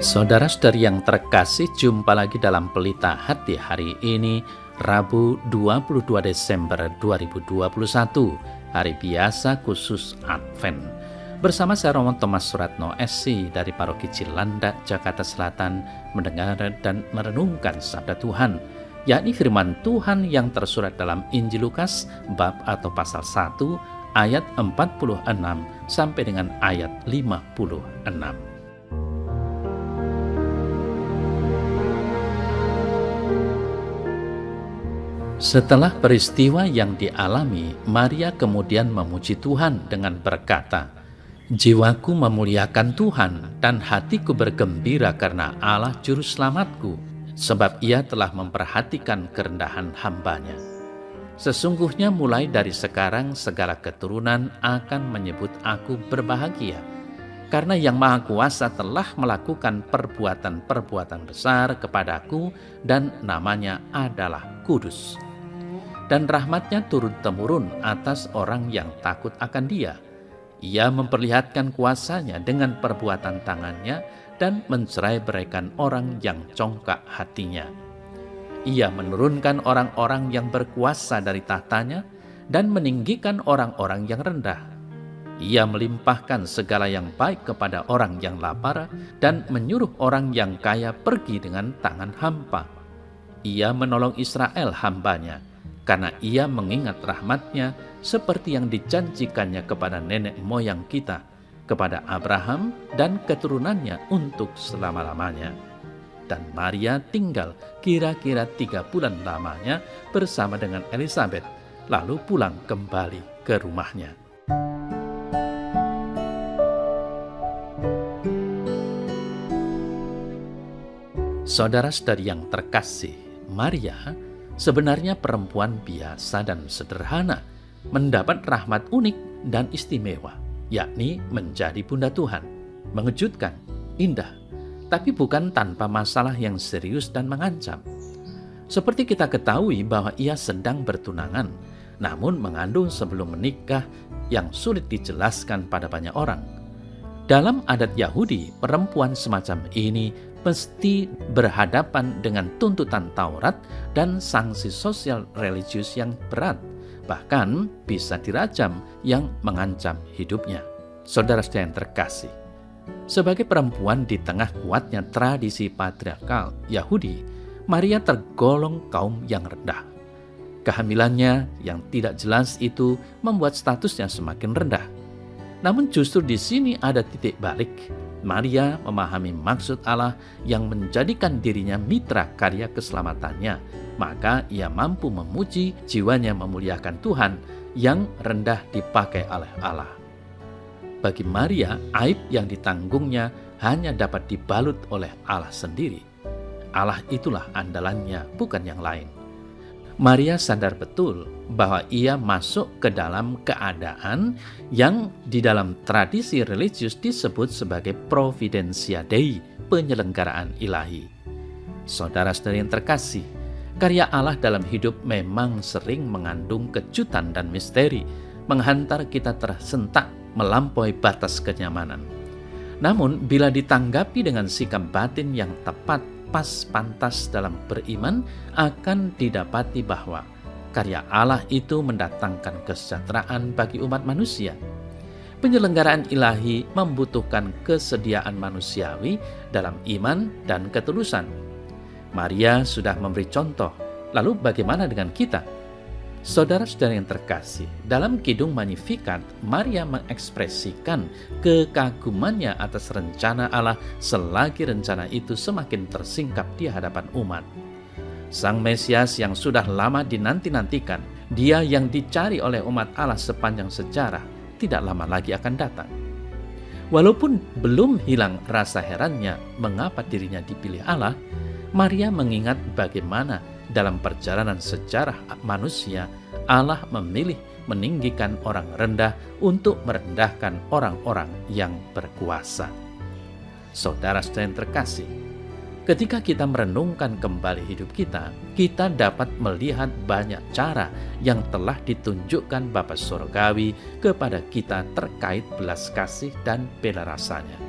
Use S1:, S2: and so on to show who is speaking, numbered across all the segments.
S1: Saudara-saudari yang terkasih, jumpa lagi dalam Pelita Hati hari ini, Rabu 22 Desember 2021, hari biasa khusus Advent. Bersama saya Romo Thomas Suratno SC dari Paroki Cilandak, Jakarta Selatan, mendengar dan merenungkan sabda Tuhan, yakni firman Tuhan yang tersurat dalam Injil Lukas, bab atau pasal 1, ayat 46 sampai dengan ayat 56. Setelah peristiwa yang dialami, Maria kemudian memuji Tuhan dengan berkata, "Jiwaku memuliakan Tuhan dan hatiku bergembira karena Allah Juru Selamatku, sebab Ia telah memperhatikan kerendahan hamba-Nya. Sesungguhnya mulai dari sekarang segala keturunan akan menyebut aku berbahagia, karena Yang Maha Kuasa telah melakukan perbuatan-perbuatan besar kepadaku dan namanya adalah kudus. Dan rahmat-Nya turun-temurun atas orang yang takut akan Dia. Ia memperlihatkan kuasa-Nya dengan perbuatan tangan-Nya dan mencerai-beraikan orang yang congkak hatinya. Ia menurunkan orang-orang yang berkuasa dari tahtanya dan meninggikan orang-orang yang rendah. Ia melimpahkan segala yang baik kepada orang yang lapar dan menyuruh orang yang kaya pergi dengan tangan hampa. Ia menolong Israel hamba-Nya, karena Ia mengingat rahmat-Nya seperti yang dijanjikannya kepada nenek moyang kita, kepada Abraham dan keturunannya untuk selama-lamanya." Dan Maria tinggal kira-kira 3 bulan lamanya bersama dengan Elizabeth, lalu pulang kembali ke rumahnya. Saudara-saudari yang terkasih, Maria sebenarnya perempuan biasa dan sederhana, mendapat rahmat unik dan istimewa, yakni menjadi Bunda Tuhan. Mengejutkan, indah, tapi bukan tanpa masalah yang serius dan mengancam. Seperti kita ketahui bahwa ia sedang bertunangan, namun mengandung sebelum menikah yang sulit dijelaskan pada banyak orang. Dalam adat Yahudi, perempuan semacam ini mesti berhadapan dengan tuntutan Taurat dan sanksi sosial religius yang berat, bahkan bisa dirajam yang mengancam hidupnya. Saudara-saudara yang terkasih, sebagai perempuan di tengah kuatnya tradisi patriarkal Yahudi, Maria tergolong kaum yang rendah. Kehamilannya yang tidak jelas itu membuat statusnya semakin rendah. Namun justru di sini ada titik balik. Maria memahami maksud Allah yang menjadikan dirinya mitra karya keselamatannya, maka ia mampu memuji, jiwanya memuliakan Tuhan yang rendah dipakai oleh Allah. Bagi Maria, aib yang ditanggungnya hanya dapat dibalut oleh Allah sendiri. Allah itulah andalannya, bukan yang lain. Maria sadar betul bahwa ia masuk ke dalam keadaan yang di dalam tradisi religius disebut sebagai providentia Dei, penyelenggaraan ilahi. Saudara-saudari yang terkasih, karya Allah dalam hidup memang sering mengandung kejutan dan misteri, menghantar kita tersentak melampaui batas kenyamanan. Namun bila ditanggapi dengan sikap batin yang tepat, pas pantas dalam beriman, akan didapati bahwa karya Allah itu mendatangkan kesejahteraan bagi umat manusia. Penyelenggaraan ilahi membutuhkan kesediaan manusiawi dalam iman dan ketulusan. Maria sudah memberi contoh, lalu bagaimana dengan kita? Saudara-saudara yang terkasih, dalam Kidung Magnificat, Maria mengekspresikan kekagumannya atas rencana Allah selagi rencana itu semakin tersingkap di hadapan umat. Sang Mesias yang sudah lama dinanti-nantikan, Dia yang dicari oleh umat Allah sepanjang sejarah, tidak lama lagi akan datang. Walaupun belum hilang rasa herannya mengapa dirinya dipilih Allah, Maria mengingat bagaimana dalam perjalanan sejarah manusia, Allah memilih meninggikan orang rendah untuk merendahkan orang-orang yang berkuasa. Saudara-saudara yang terkasih, ketika kita merenungkan kembali hidup kita, kita dapat melihat banyak cara yang telah ditunjukkan Bapa Surgawi kepada kita terkait belas kasih dan bela rasanya.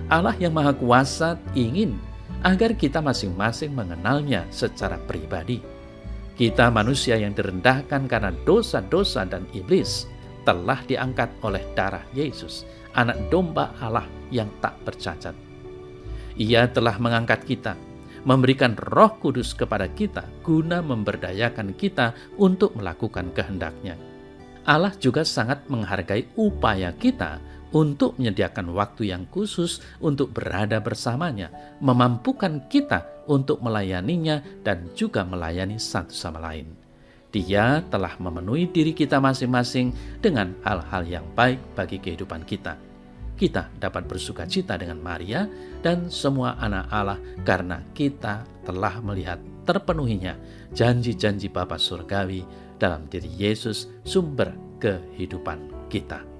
S1: Allah yang Maha Kuasa ingin agar kita masing-masing mengenalnya secara pribadi. Kita manusia yang direndahkan karena dosa-dosa dan iblis telah diangkat oleh darah Yesus, anak domba Allah yang tak bercacat. Ia telah mengangkat kita, memberikan Roh Kudus kepada kita guna memberdayakan kita untuk melakukan kehendak-Nya. Allah juga sangat menghargai upaya kita untuk menyediakan waktu yang khusus untuk berada bersamanya, memampukan kita untuk melayaninya dan juga melayani satu sama lain. Dia telah memenuhi diri kita masing-masing dengan hal-hal yang baik bagi kehidupan kita. Kita dapat bersuka cita dengan Maria dan semua anak Allah karena kita telah melihat terpenuhinya janji-janji Bapa Surgawi dalam diri Yesus, sumber kehidupan kita.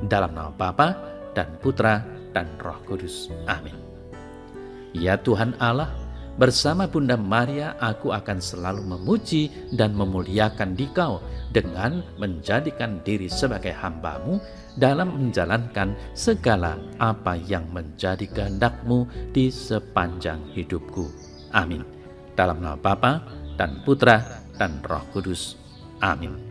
S1: Dalam nama Bapa dan Putra dan Roh Kudus. Amin. Ya Tuhan Allah, bersama Bunda Maria aku akan selalu memuji dan memuliakan Dikau dengan menjadikan diri sebagai hamba-Mu dalam menjalankan segala apa yang menjadi kehendak-Mu di sepanjang hidupku. Amin. Dalam nama Bapa dan Putra dan Roh Kudus. Amin.